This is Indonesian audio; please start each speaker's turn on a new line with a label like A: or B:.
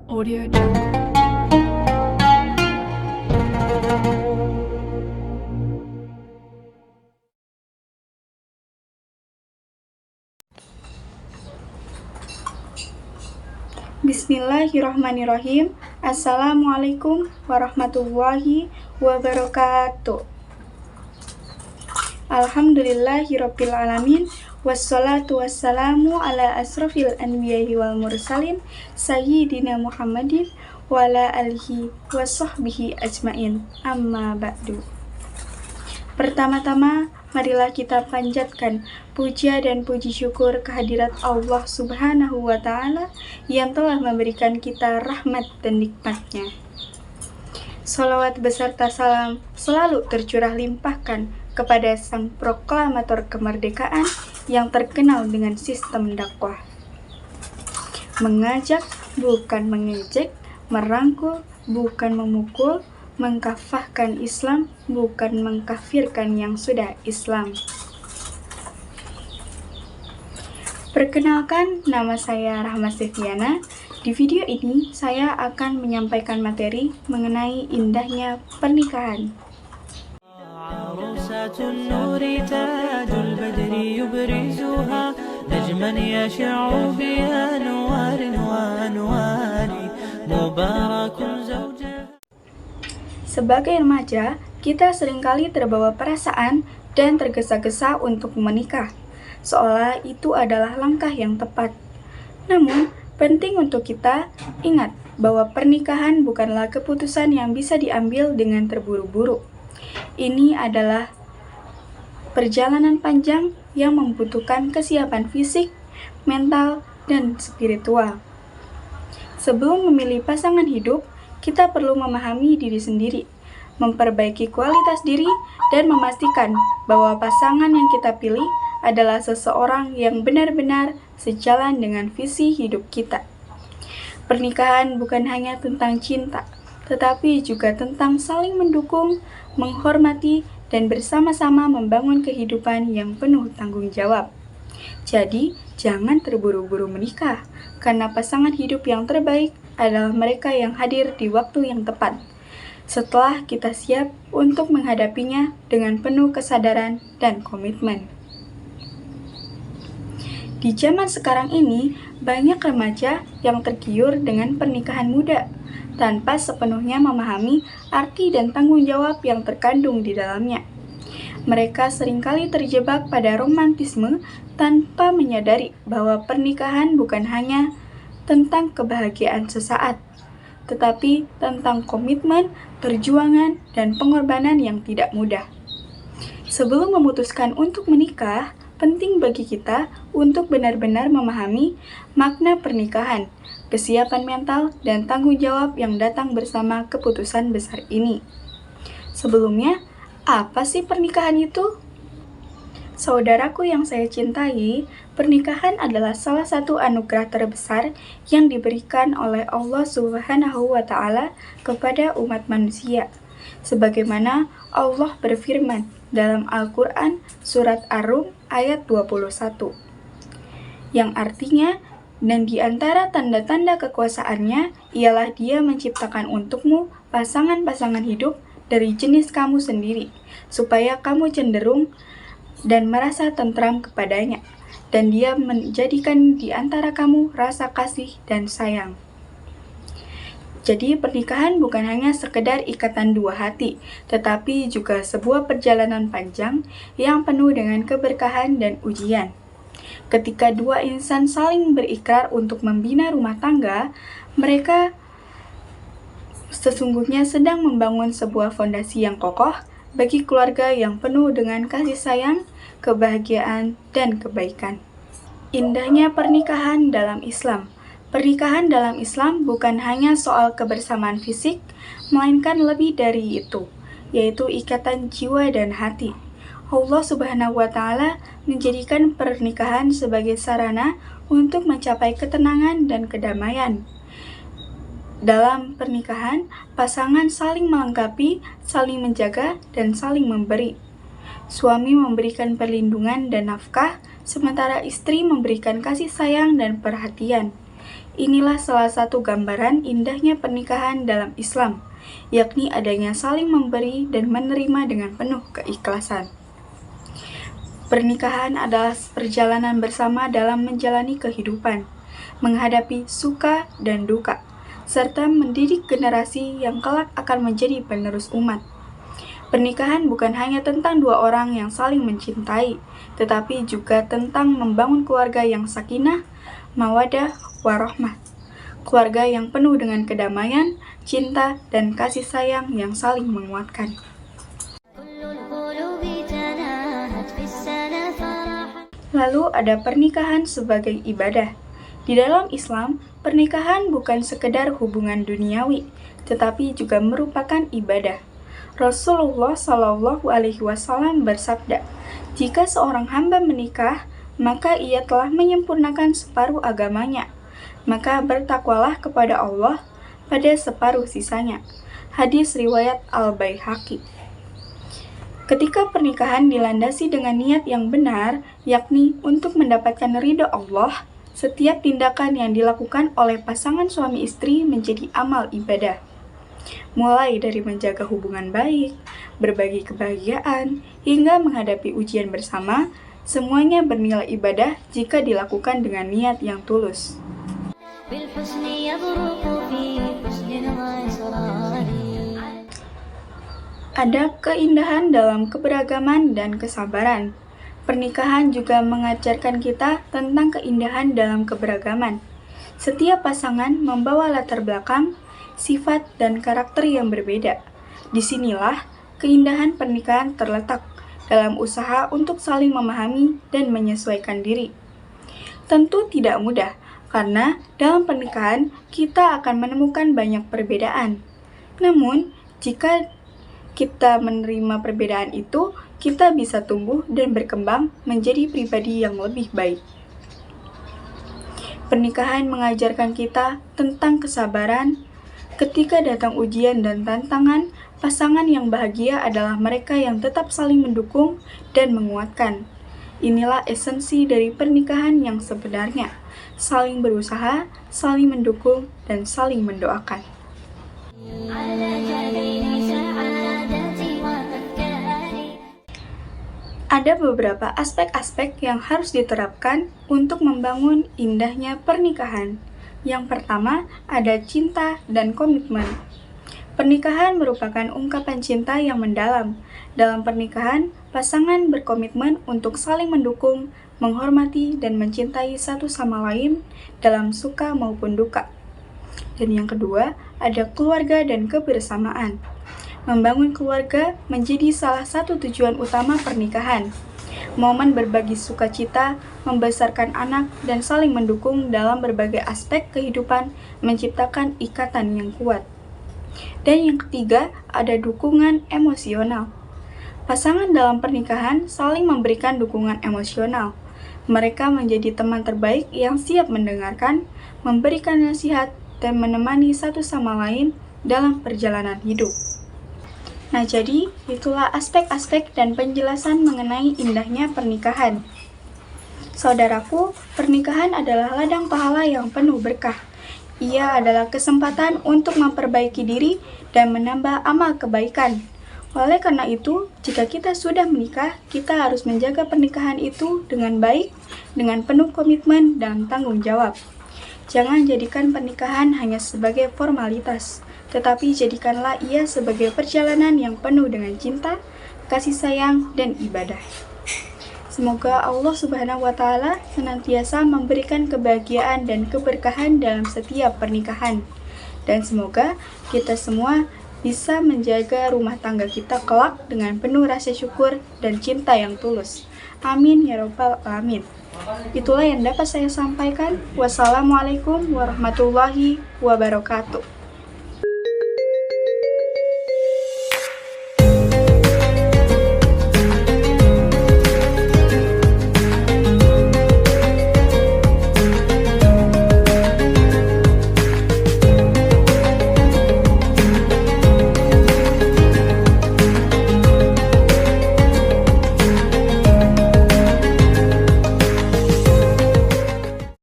A: Audio Jungle.
B: Bismillahirrahmanirrahim. Assalamualaikum warahmatullahi wabarakatuh. Alhamdulillahirabbil alamin. Wassalatu wassalamu ala asrofil anbiya'i wal mursalin sayyidina Muhammadin wa ala alihi wa sahbihi ajmain. Amma ba'du. Pertama-tama, marilah kita panjatkan puja dan puji syukur kehadirat Allah Subhanahu wa Ta'ala yang telah memberikan kita rahmat dan nikmatnya. Salawat beserta salam selalu tercurah limpahkan kepada sang proklamator kemerdekaan yang terkenal dengan sistem dakwah. Mengajak bukan mengejek, merangkul bukan memukul, mengkafahkan Islam bukan mengkafirkan yang sudah Islam. Perkenalkan, nama saya Rahma Sefiana. Di video ini saya akan menyampaikan materi mengenai indahnya pernikahan. Sebagai remaja, kita seringkali terbawa perasaan dan tergesa-gesa untuk menikah, seolah itu adalah langkah yang tepat. Namun, penting untuk kita ingat bahwa pernikahan bukanlah keputusan yang bisa diambil dengan terburu-buru. Ini adalah perjalanan panjang yang membutuhkan kesiapan fisik, mental, dan spiritual. Sebelum memilih pasangan hidup, kita perlu memahami diri sendiri, memperbaiki kualitas diri, dan memastikan bahwa pasangan yang kita pilih adalah seseorang yang benar-benar sejalan dengan visi hidup kita. Pernikahan bukan hanya tentang cinta, tetapi juga tentang saling mendukung, menghormati, dan bersama-sama membangun kehidupan yang penuh tanggung jawab. Jadi, jangan terburu-buru menikah, karena pasangan hidup yang terbaik adalah mereka yang hadir di waktu yang tepat, setelah kita siap untuk menghadapinya dengan penuh kesadaran dan komitmen. Di zaman sekarang ini, banyak remaja yang tergiur dengan pernikahan muda, tanpa sepenuhnya memahami arti dan tanggung jawab yang terkandung di dalamnya. Mereka seringkali terjebak pada romantisme tanpa menyadari bahwa pernikahan bukan hanya tentang kebahagiaan sesaat, tetapi tentang komitmen, perjuangan, dan pengorbanan yang tidak mudah. Sebelum memutuskan untuk menikah, penting bagi kita untuk benar-benar memahami makna pernikahan, kesiapan mental, dan tanggung jawab yang datang bersama keputusan besar ini. Sebelumnya, apa sih pernikahan itu? Saudaraku yang saya cintai, pernikahan adalah salah satu anugerah terbesar yang diberikan oleh Allah Subhanahu wa Ta'ala kepada umat manusia. Sebagaimana Allah berfirman dalam Al-Quran surat Ar-Rum ayat 21, yang artinya, dan di antara tanda-tanda kekuasaannya ialah Dia menciptakan untukmu pasangan-pasangan hidup dari jenis kamu sendiri, supaya kamu cenderung dan merasa tentram kepadanya, dan Dia menjadikan di antara kamu rasa kasih dan sayang. Jadi pernikahan bukan hanya sekedar ikatan dua hati, tetapi juga sebuah perjalanan panjang yang penuh dengan keberkahan dan ujian. Ketika dua insan saling berikrar untuk membina rumah tangga, mereka sesungguhnya sedang membangun sebuah fondasi yang kokoh bagi keluarga yang penuh dengan kasih sayang, kebahagiaan, dan kebaikan. Indahnya pernikahan dalam Islam. Pernikahan dalam Islam bukan hanya soal kebersamaan fisik, melainkan lebih dari itu, yaitu ikatan jiwa dan hati. Allah Subhanahu wa Ta'ala menjadikan pernikahan sebagai sarana untuk mencapai ketenangan dan kedamaian. Dalam pernikahan, pasangan saling melengkapi, saling menjaga, dan saling memberi. Suami memberikan perlindungan dan nafkah, sementara istri memberikan kasih sayang dan perhatian. Inilah salah satu gambaran indahnya pernikahan dalam Islam, yakni adanya saling memberi dan menerima dengan penuh keikhlasan. Pernikahan adalah perjalanan bersama dalam menjalani kehidupan, menghadapi suka dan duka, serta mendidik generasi yang kelak akan menjadi penerus umat. Pernikahan bukan hanya tentang dua orang yang saling mencintai, tetapi juga tentang membangun keluarga yang sakinah, mawadah, warahmah. Keluarga yang penuh dengan kedamaian, cinta, dan kasih sayang yang saling menguatkan. Lalu ada pernikahan sebagai ibadah. Di dalam Islam, pernikahan bukan sekedar hubungan duniawi, tetapi juga merupakan ibadah. Rasulullah Shallallahu Alaihi Wasallam bersabda, "Jika seorang hamba menikah, maka ia telah menyempurnakan separuh agamanya. Maka bertakwalah kepada Allah pada separuh sisanya." Hadis riwayat Al-Baihaqi. Ketika pernikahan dilandasi dengan niat yang benar, yakni untuk mendapatkan ridho Allah, setiap tindakan yang dilakukan oleh pasangan suami istri menjadi amal ibadah. Mulai dari menjaga hubungan baik, berbagi kebahagiaan, hingga menghadapi ujian bersama, semuanya bernilai ibadah jika dilakukan dengan niat yang tulus. Ada keindahan dalam keberagaman dan kesabaran. Pernikahan juga mengajarkan kita tentang keindahan dalam keberagaman. Setiap pasangan membawa latar belakang, sifat, dan karakter yang berbeda. Disinilah keindahan pernikahan terletak dalam usaha untuk saling memahami dan menyesuaikan diri. Tentu tidak mudah, karena dalam pernikahan kita akan menemukan banyak perbedaan. Namun, jika kita menerima perbedaan itu, kita bisa tumbuh dan berkembang menjadi pribadi yang lebih baik. Pernikahan mengajarkan kita tentang kesabaran. Ketika datang ujian dan tantangan, pasangan yang bahagia adalah mereka yang tetap saling mendukung dan menguatkan. Inilah esensi dari pernikahan yang sebenarnya, saling berusaha, saling mendukung, dan saling mendoakan. Ada beberapa aspek-aspek yang harus diterapkan untuk membangun indahnya pernikahan. Yang pertama, ada cinta dan komitmen. Pernikahan merupakan ungkapan cinta yang mendalam. Dalam pernikahan, pasangan berkomitmen untuk saling mendukung, menghormati, dan mencintai satu sama lain dalam suka maupun duka. Dan yang kedua, ada keluarga dan kebersamaan. Membangun keluarga menjadi salah satu tujuan utama pernikahan. Momen berbagi sukacita, membesarkan anak, dan saling mendukung dalam berbagai aspek kehidupan menciptakan ikatan yang kuat. Dan yang ketiga, ada dukungan emosional. Pasangan dalam pernikahan saling memberikan dukungan emosional. Mereka menjadi teman terbaik yang siap mendengarkan, memberikan nasihat, dan menemani satu sama lain dalam perjalanan hidup. Nah, jadi itulah aspek-aspek dan penjelasan mengenai indahnya pernikahan. Saudaraku, pernikahan adalah ladang pahala yang penuh berkah. Ia adalah kesempatan untuk memperbaiki diri dan menambah amal kebaikan. Oleh karena itu, jika kita sudah menikah, kita harus menjaga pernikahan itu dengan baik, dengan penuh komitmen dan tanggung jawab. Jangan jadikan pernikahan hanya sebagai formalitas, tetapi jadikanlah ia sebagai perjalanan yang penuh dengan cinta, kasih sayang, dan ibadah. Semoga Allah Subhanahu wa Ta'ala senantiasa memberikan kebahagiaan dan keberkahan dalam setiap pernikahan. Dan semoga kita semua bisa menjaga rumah tangga kita kelak dengan penuh rasa syukur dan cinta yang tulus. Amin ya Rabbal Alamin. Itulah yang dapat saya sampaikan. Wassalamualaikum warahmatullahi wabarakatuh.